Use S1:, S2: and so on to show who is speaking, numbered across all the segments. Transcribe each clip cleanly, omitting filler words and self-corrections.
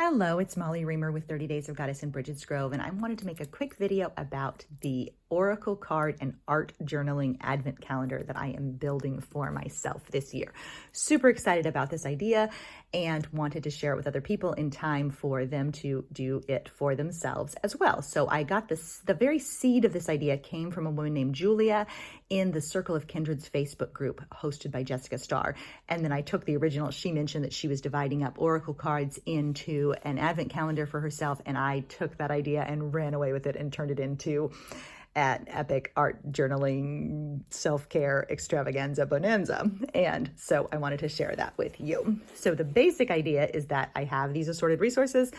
S1: Hello, it's Molly Reamer with 30 Days of Goddess in Bridget's Grove, and I wanted to make a quick video about the Oracle card and art journaling advent calendar that I am building for myself this year. Super excited about this idea and wanted to share it with other people in time for them to do it for themselves as well. So I got this, the very seed of this idea came from a woman named Julia in the Circle of Kindred's Facebook group hosted by Jessica Starr. And then I took the original, she mentioned that she was dividing up Oracle cards into an advent calendar for herself. And I took that idea and ran away with it and turned it into an epic art journaling self-care extravaganza bonanza. And so I wanted to share that with you. So the basic idea is that I have these assorted resources.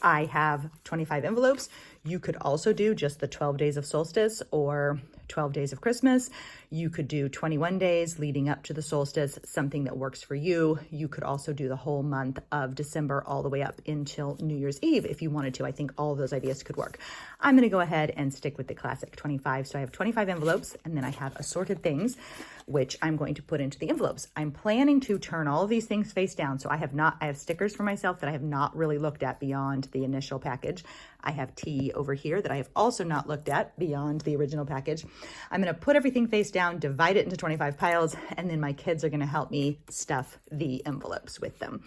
S1: I have 25 envelopes. You could also do just the 12 days of solstice or 12 days of Christmas. You could do 21 days leading up to the solstice, something that works for you. You could also do the whole month of December all the way up until New Year's Eve if you wanted to. I think all of those ideas could work. I'm going to go ahead and stick with the classic 25. So I have 25 envelopes and then I have assorted things, which I'm going to put into the envelopes. I'm planning to turn all of these things face down. So I have stickers for myself that I have not really looked at beyond the initial package. I have tea over here that I have also not looked at beyond the original package. I'm going to put everything face down, divide it into 25 piles, and then my kids are going to help me stuff the envelopes with them.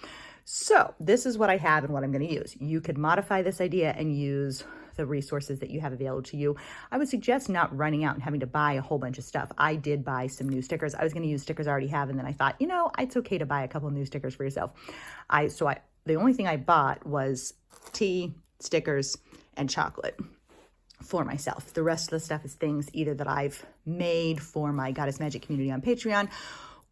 S1: So this is what I have and what I'm going to use. You could modify this idea and use the resources that you have available to you. I would suggest not running out and having to buy a whole bunch of stuff. I did buy some new stickers. I was going to use stickers I already have, and then I thought, you know, it's okay to buy a couple new stickers for yourself. The only thing I bought was tea, stickers, and chocolate for myself. The rest of the stuff is things either that I've made for my Goddess Magic community on Patreon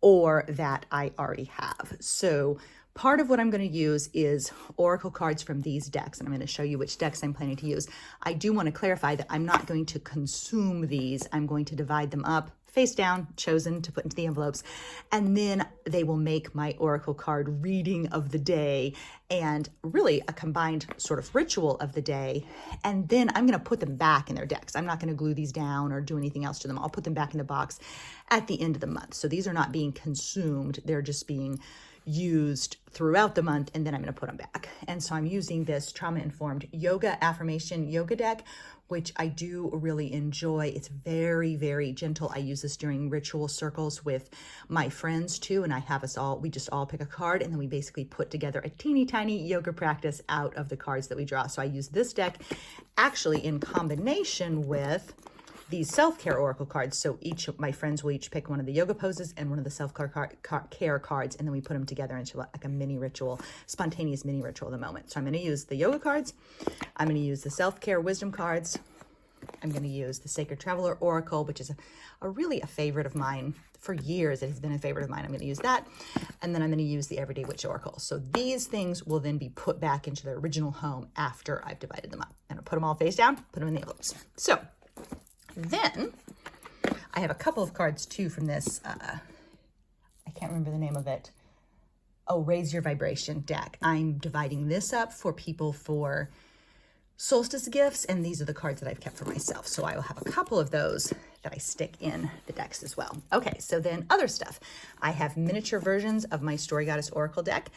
S1: or that I already have. So part of what I'm going to use is Oracle cards from these decks, and I'm going to show you which decks I'm planning to use. I do want to clarify that I'm not going to consume these. I'm going to divide them up face down, chosen to put into the envelopes, and then they will make my Oracle card reading of the day and really a combined sort of ritual of the day. And then I'm going to put them back in their decks. I'm not going to glue these down or do anything else to them. I'll put them back in the box at the end of the month. So these are not being consumed. They're just being used throughout the month, and then I'm going to put them back. And so I'm using this trauma-informed yoga affirmation yoga deck, which I do really enjoy. It's very, very gentle. I use this during ritual circles with my friends too, and I have us all, we just all pick a card, and then we basically put together a teeny tiny yoga practice out of the cards that we draw. So I use this deck actually in combination with these self-care oracle cards. So each of my friends will each pick one of the yoga poses and one of the self-care cards, and then we put them together into like a mini ritual, spontaneous mini ritual of the moment. So I'm going to use the yoga cards. I'm going to use the self-care wisdom cards. I'm going to use the Sacred Traveler Oracle, which is really a favorite of mine. For years, it has been a favorite of mine. I'm going to use that. And then I'm going to use the Everyday Witch Oracle. So these things will then be put back into their original home after I've divided them up. And I'll put them all face down, put them in the envelopes. So then I have a couple of cards too from this, I can't remember the name of it. Oh, Raise Your Vibration deck. I'm dividing this up for people for solstice gifts, and these are the cards that I've kept for myself. So I will have a couple of those that I stick in the decks as well. Okay, so then other stuff. I have miniature versions of my Story Goddess Oracle deck.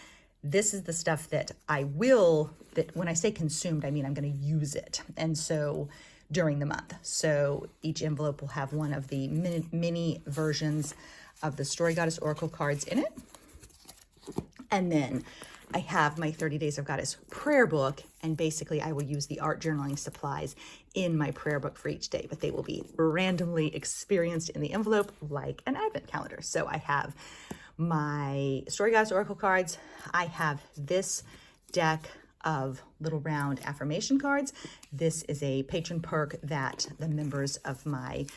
S1: This is the stuff that that when I say consumed, I mean I'm going to use it. And so during the month. So each envelope will have one of the mini versions of the Story Goddess Oracle cards in it. And then I have my 30 Days of Goddess prayer book, and basically I will use the art journaling supplies in my prayer book for each day, but they will be randomly experienced in the envelope like an advent calendar. So I have my Story Goddess Oracle cards. I have this deck of little round affirmation cards. This is a patron perk that the members of my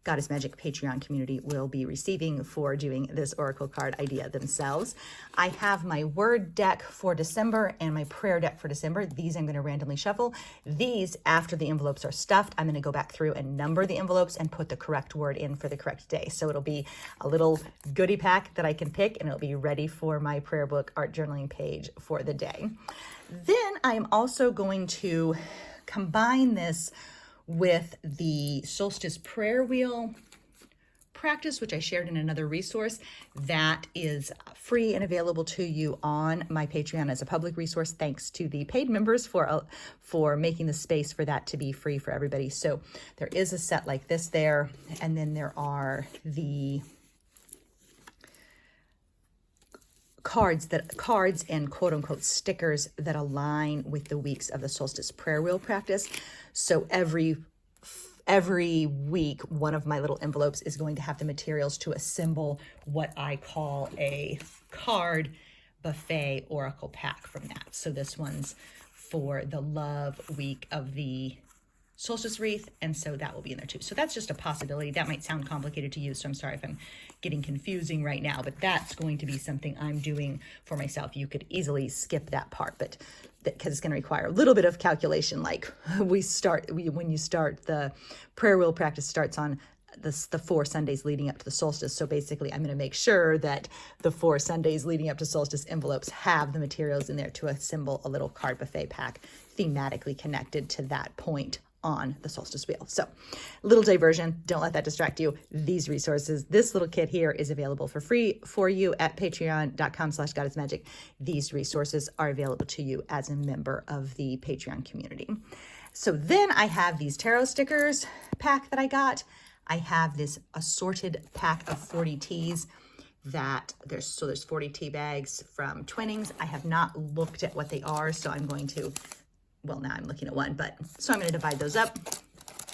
S1: Goddess Magic Patreon community will be receiving for doing this Oracle card idea themselves. I have my word deck for December and my prayer deck for December. These I'm going to randomly shuffle. These, after the envelopes are stuffed, I'm going to go back through and number the envelopes and put the correct word in for the correct day. So it'll be a little goodie pack that I can pick, and it'll be ready for my prayer book art journaling page for the day. Then I'm also going to combine this with the solstice prayer wheel, practice, which I shared in another resource, that is free and available to you on my Patreon as a public resource. Thanks to the paid members for making the space for that to be free for everybody. So there is a set like this there, and then there are the cards and quote unquote stickers that align with the weeks of the solstice prayer wheel practice. So every week, one of my little envelopes is going to have the materials to assemble what I call a card buffet oracle pack from that. So this one's for the love week of the solstice wreath, and so that will be in there too. So that's just a possibility. That might sound complicated to you, so I'm sorry if I'm getting confusing right now, but that's going to be something I'm doing for myself. You could easily skip that part, but because it's going to require a little bit of calculation. Like when you start the prayer wheel practice starts on the 4 Sundays leading up to the solstice. So basically I'm going to make sure that the 4 Sundays leading up to solstice envelopes have the materials in there to assemble a little card buffet pack thematically connected to that point on the solstice wheel. So little diversion, don't let that distract you. These resources, this little kit here is available for free for you at patreon.com/goddessmagic. These resources are available to you as a member of the Patreon community. So then I have these tarot stickers pack that I got. I have this assorted pack of 40 teas that there's 40 tea bags from Twinnings. I have not looked at what they are, so I'm going to, well, now I'm looking at one, but so I'm going to divide those up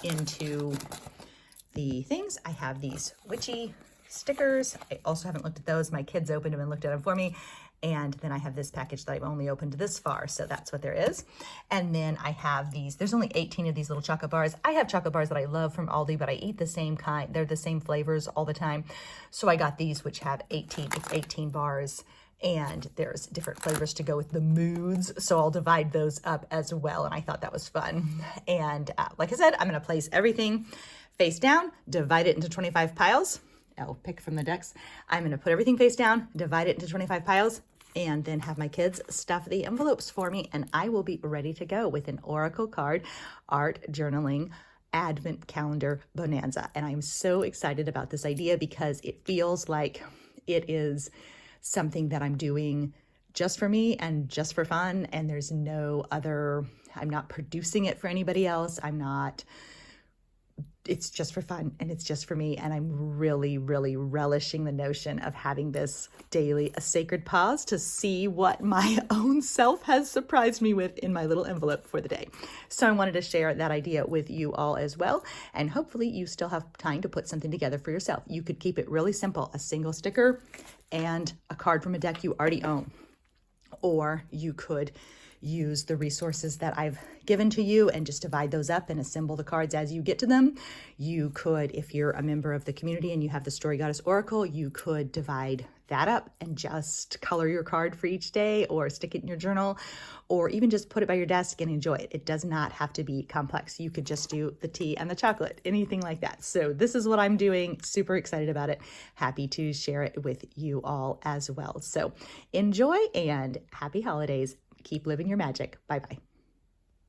S1: into the things. I have these witchy stickers. I also haven't looked at those. My kids opened them and looked at them for me. And then I have this package that I've only opened this far, so that's what there is. And then I have these, there's only 18 of these little chocolate bars. I have chocolate bars that I love from Aldi, but I eat the same kind. They're the same flavors all the time. So I got these, which have 18 bars. And there's different flavors to go with the moods. So I'll divide those up as well. And I thought that was fun. And like I said, I'm going to place everything face down, divide it into 25 piles. I'll pick from the decks. I'm going to put everything face down, divide it into 25 piles, and then have my kids stuff the envelopes for me. And I will be ready to go with an oracle card, art journaling, advent calendar bonanza. And I'm so excited about this idea because it feels like it is something that I'm doing just for me and just for fun. And there's no other, I'm not producing it for anybody else. It's just for fun and it's just for me. And I'm really, really relishing the notion of having this daily, a sacred pause to see what my own self has surprised me with in my little envelope for the day. So I wanted to share that idea with you all as well. And hopefully you still have time to put something together for yourself. You could keep it really simple, a single sticker and a card from a deck you already own. Or you could use the resources that I've given to you and just divide those up and assemble the cards as you get to them. You could, if you're a member of the community and you have the Story Goddess Oracle, you could divide that up and just color your card for each day or stick it in your journal or even just put it by your desk and enjoy it. It does not have to be complex. You could just do the tea and the chocolate, anything like that. So this is what I'm doing. Super excited about it. Happy to share it with you all as well. So enjoy and happy holidays. Keep living your magic. Bye-bye.